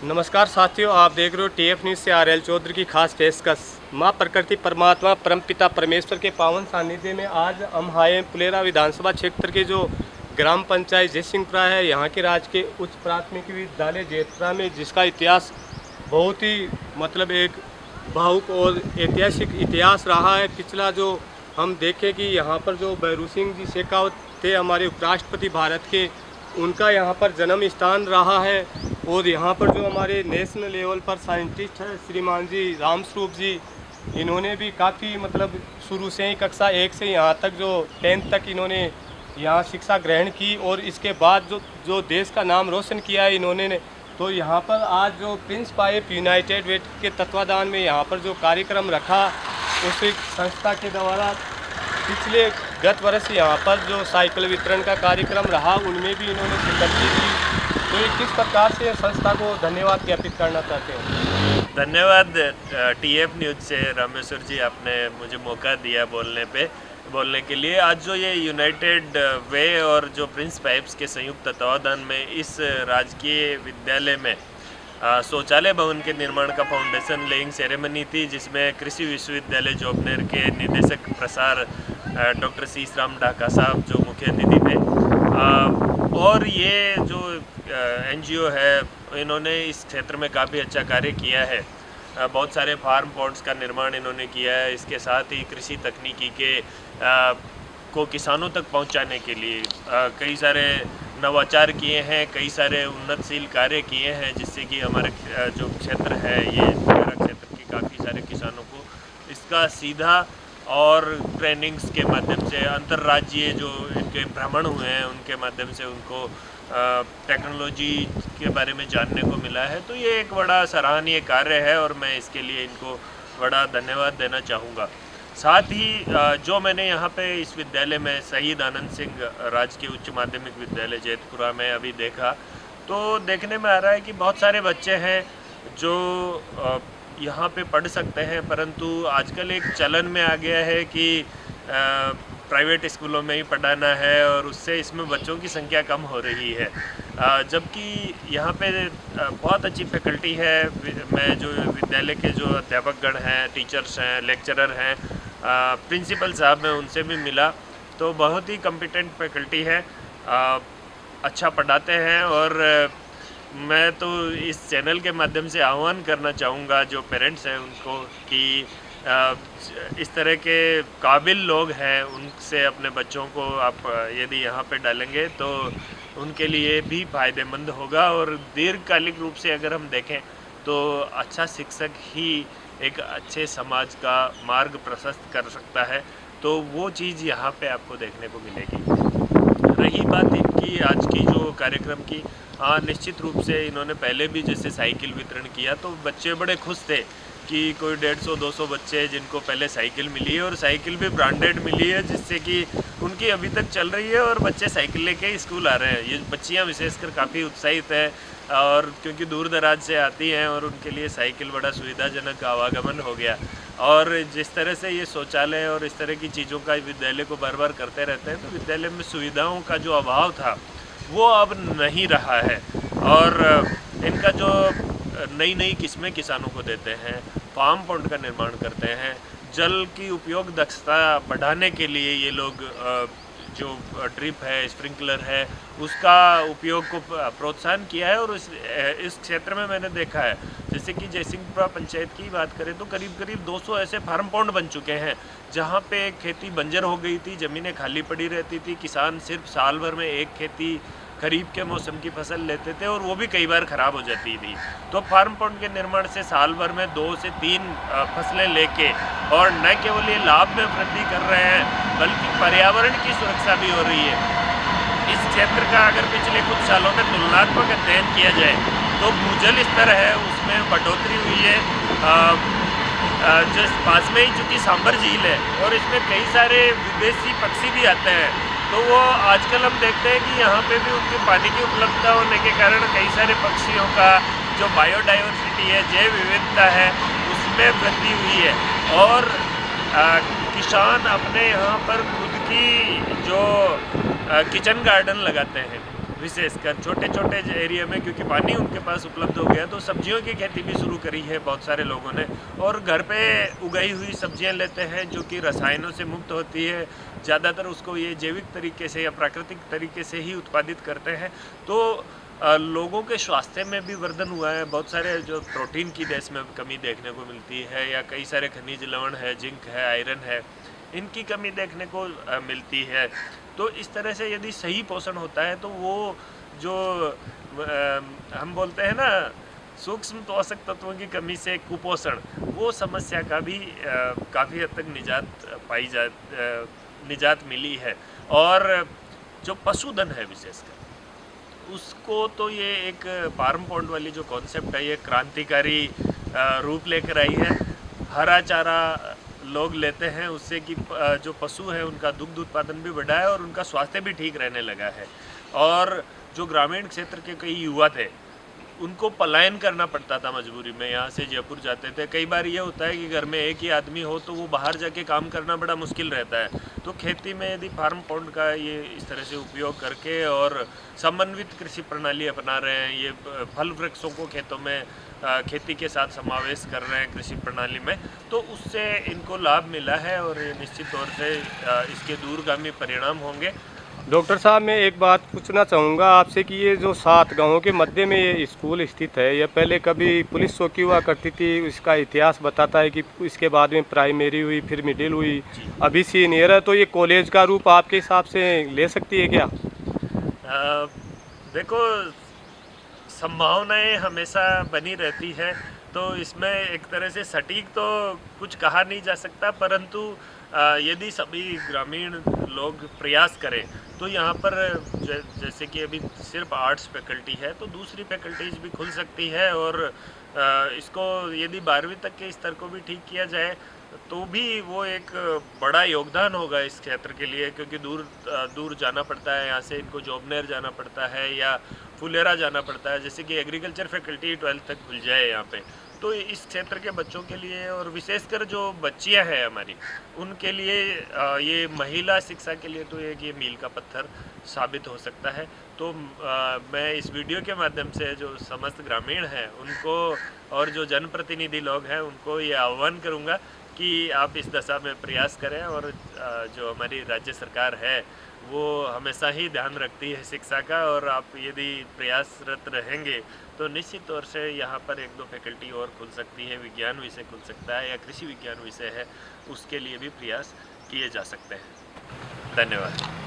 नमस्कार साथियों, आप देख रहे हो टीएफ न्यूज़ से आरएल चौधरी की खास पेशकश। माँ प्रकृति परमात्मा परमपिता परमेश्वर के पावन सानिध्य में आज हम आए पुलेरा विधानसभा क्षेत्र के जो ग्राम पंचायत जयसिंहपुरा है, यहाँ के राजकीय उच्च प्राथमिक विद्यालय जैतपुरा में, जिसका इतिहास बहुत ही एक भावुक और ऐतिहासिक इतिहास रहा है। पिछला जो हम देखें कि यहाँ पर जो भैरू सिंह जी शेखावत थे, हमारे उपराष्ट्रपति भारत के, उनका यहाँ पर जन्म स्थान रहा है। और यहाँ पर जो हमारे नेशनल लेवल पर साइंटिस्ट हैं श्रीमान जी रामस्वरूप जी, इन्होंने भी काफ़ी शुरू से ही कक्षा 1 से यहाँ तक जो 10th तक इन्होंने यहाँ शिक्षा ग्रहण की, और इसके बाद जो देश का नाम रोशन किया है इन्होंने तो यहाँ पर आज जो प्रिंस पाइप यूनाइटेड वे के तत्वाधान में यहाँ पर जो कार्यक्रम रखा, उस संस्था के द्वारा पिछले गत वर्ष यहाँ पर जो साइकिल वितरण का कार्यक्रम रहा, उनमें भी इन्होंने शिरकत की थी। तो ये किस प्रकार से संस्था को धन्यवाद ज्ञापित करना चाहते हैं? धन्यवाद टीएफ न्यूज़ से रामेश्वर जी, आपने मुझे मौका दिया बोलने के लिए। आज जो ये यूनाइटेड वे और जो प्रिंस पाइप्स के संयुक्त तत्वावधान में इस राजकीय विद्यालय में शौचालय भवन के निर्माण का फाउंडेशन लेइंग सेरेमनी थी, जिसमें कृषि विश्वविद्यालय जोबनेर के निदेशक प्रसार डॉक्टर शीश राम ढाका साहब जो मुख्य अतिथि थे, और ये जो एनजीओ है, इन्होंने इस क्षेत्र में काफ़ी अच्छा कार्य किया है। बहुत सारे फार्म पॉन्ड्स का निर्माण इन्होंने किया है। इसके साथ ही कृषि तकनीकी के को किसानों तक पहुंचाने के लिए कई सारे नवाचार किए हैं, कई सारे उन्नतशील कार्य किए हैं, जिससे कि हमारे जो क्षेत्र है, ये मेरा क्षेत्र के काफ़ी सारे किसानों को इसका सीधा और ट्रेनिंग्स के माध्यम से, अंतर्राज्यीय जो इनके भ्रमण हुए हैं उनके माध्यम से उनको टेक्नोलॉजी के बारे में जानने को मिला है। तो ये एक बड़ा सराहनीय कार्य है और मैं इसके लिए इनको बड़ा धन्यवाद देना चाहूँगा। साथ ही जो मैंने यहाँ पे इस विद्यालय में शहीद आनंद सिंह राजकीय उच्च माध्यमिक विद्यालय जैतपुरा में अभी देखा, तो देखने में आ रहा है कि बहुत सारे बच्चे हैं जो यहाँ पे पढ़ सकते हैं, परंतु आजकल एक चलन में आ गया है कि प्राइवेट स्कूलों में ही पढ़ाना है और उससे इसमें बच्चों की संख्या कम हो रही है। जबकि यहाँ पे बहुत अच्छी फैकल्टी है। मैं जो विद्यालय के जो अध्यापकगण हैं, टीचर्स हैं, लेक्चरर हैं, प्रिंसिपल साहब, मैं उनसे भी मिला, तो बहुत ही कॉम्पिटेंट फैकल्टी है, अच्छा पढ़ाते हैं। और मैं तो इस चैनल के माध्यम से आह्वान करना चाहूँगा जो पेरेंट्स हैं उनको कि इस तरह के काबिल लोग हैं, उनसे अपने बच्चों को आप यदि यहाँ पे डालेंगे तो उनके लिए भी फ़ायदेमंद होगा। और दीर्घकालिक रूप से अगर हम देखें तो अच्छा शिक्षक ही एक अच्छे समाज का मार्ग प्रशस्त कर सकता है। तो वो चीज़ यहाँ पे आपको देखने को मिलेगी। रही बात इनकी आज की जो कार्यक्रम की, हाँ, निश्चित रूप से इन्होंने पहले भी जैसे साइकिल वितरण किया तो बच्चे बड़े खुश थे कि कोई 150-200 बच्चे जिनको पहले साइकिल मिली है, और साइकिल भी ब्रांडेड मिली है, जिससे कि उनकी अभी तक चल रही है और बच्चे साइकिल लेके ही स्कूल आ रहे हैं। ये बच्चियां विशेषकर काफ़ी उत्साहित हैं, और क्योंकि दूर दराज से आती हैं और उनके लिए साइकिल बड़ा सुविधाजनक आवागमन हो गया। और जिस तरह से ये शौचालय और इस तरह की चीज़ों का विद्यालय को बार बार करते रहते हैं, तो विद्यालय में सुविधाओं का जो अभाव था वो अब नहीं रहा है। और इनका जो नई किस्में किसानों को देते हैं, फार्म पॉन्ड का निर्माण करते हैं, जल की उपयोग दक्षता बढ़ाने के लिए ये लोग जो ड्रिप है, स्प्रिंकलर है, उसका उपयोग को प्रोत्साहन किया है। और इस क्षेत्र में मैंने देखा है, जैसे कि जयसिंहपुरा पंचायत की बात करें तो करीब 200 ऐसे फार्म पॉन्ड बन चुके हैं जहाँ पे खेती बंजर हो गई थी, ज़मीनें खाली पड़ी रहती थी, किसान सिर्फ साल भर में एक खेती खरीफ के मौसम की फसल लेते थे और वो भी कई बार ख़राब हो जाती थी। तो फार्म पॉन्ड के निर्माण से साल भर में 2 से 3 फसलें लेके, और न केवल ये लाभ में वृद्धि कर रहे हैं बल्कि पर्यावरण की सुरक्षा भी हो रही है। इस क्षेत्र का अगर पिछले कुछ सालों में तुलनात्मक अध्ययन किया जाए तो भूजल स्तर है उसमें बढ़ोतरी हुई है। जो पास में ही चूँकि सांबर झील है और इसमें कई सारे विदेशी पक्षी भी आते हैं, तो वो आजकल हम देखते हैं कि यहाँ पे भी उनके पानी की उपलब्धता होने के कारण कई सारे पक्षियों का जो बायोडाइवर्सिटी है, जैव विविधता है, उसमें वृद्धि हुई है। और किसान अपने यहाँ पर खुद की जो किचन गार्डन लगाते हैं, विशेषकर छोटे छोटे एरिया में, क्योंकि पानी उनके पास उपलब्ध हो गया तो सब्जियों की खेती भी शुरू करी है बहुत सारे लोगों ने, और घर पे उगाई हुई सब्जियां लेते हैं जो कि रसायनों से मुक्त होती है। ज़्यादातर उसको ये जैविक तरीके से या प्राकृतिक तरीके से ही उत्पादित करते हैं। तो लोगों के स्वास्थ्य में भी वर्धन हुआ है। बहुत सारे जो प्रोटीन की देश में कमी देखने को मिलती है, या कई सारे खनिज लवण है, जिंक है, आयरन है, इनकी कमी देखने को मिलती है। तो इस तरह से यदि सही पोषण होता है तो वो जो हम बोलते हैं ना सूक्ष्म पोषक तत्वों की कमी से कुपोषण, वो समस्या का भी काफ़ी हद तक निजात मिली है। और जो पशुधन है विशेषकर, उसको तो ये एक फार्म पॉन्ड वाली जो कॉन्सेप्ट है ये क्रांतिकारी रूप लेकर आई है। हरा चारा लोग लेते हैं उससे कि जो पशु है उनका दुग्ध उत्पादन भी बढ़ा है और उनका स्वास्थ्य भी ठीक रहने लगा है। और जो ग्रामीण क्षेत्र के कई युवा थे उनको पलायन करना पड़ता था मजबूरी में, यहाँ से जयपुर जाते थे। कई बार ये होता है कि घर में एक ही आदमी हो तो वो बाहर जाके काम करना बड़ा मुश्किल रहता है। तो खेती में यदि फार्म पॉन्ड का ये इस तरह से उपयोग करके और समन्वित कृषि प्रणाली अपना रहे हैं, ये फल वृक्षों को खेतों में खेती के साथ समावेश कर रहे हैं कृषि प्रणाली में, तो उससे इनको लाभ मिला है और ये निश्चित तौर से इसके दूरगामी परिणाम होंगे। डॉक्टर साहब, मैं एक बात पूछना चाहूँगा आपसे कि ये जो 7 गांवों के मध्य में ये स्कूल स्थित है, यह पहले कभी पुलिस चौकी हुआ करती थी, इसका इतिहास बताता है कि इसके बाद में प्राइमरी हुई, फिर मिडिल हुई, अभी सीनियर है, तो ये कॉलेज का रूप आपके हिसाब से ले सकती है क्या? देखो, संभावनाएं हमेशा बनी रहती है, तो इसमें एक तरह से सटीक तो कुछ कहा नहीं जा सकता, परंतु यदि सभी ग्रामीण लोग प्रयास करें तो यहाँ पर जैसे कि अभी सिर्फ आर्ट्स फैकल्टी है तो दूसरी फैकल्टीज भी खुल सकती है। और इसको यदि 12वीं तक के स्तर को भी ठीक किया जाए तो भी वो एक बड़ा योगदान होगा इस क्षेत्र के लिए, क्योंकि दूर जाना पड़ता है। यहाँ से इनको जोबनेर जाना पड़ता है या फुलेरा जाना पड़ता है। जैसे कि एग्रीकल्चर फैकल्टी 12th तक खुल जाए यहाँ पे, तो इस क्षेत्र के बच्चों के लिए और विशेषकर जो बच्चियां हैं हमारी, उनके लिए ये महिला शिक्षा के लिए तो एक ये मील का पत्थर साबित हो सकता है। तो मैं इस वीडियो के माध्यम से जो समस्त ग्रामीण हैं उनको और जो जनप्रतिनिधि लोग हैं उनको ये आह्वान करूंगा कि आप इस दशा में प्रयास करें। और जो हमारी राज्य सरकार है वो हमेशा ही ध्यान रखती है शिक्षा का, और आप यदि प्रयासरत रहेंगे तो निश्चित तौर से यहाँ पर 1-2 फैकल्टी और खुल सकती है, विज्ञान विषय खुल सकता है या कृषि विज्ञान विषय है, उसके लिए भी प्रयास किए जा सकते हैं। धन्यवाद।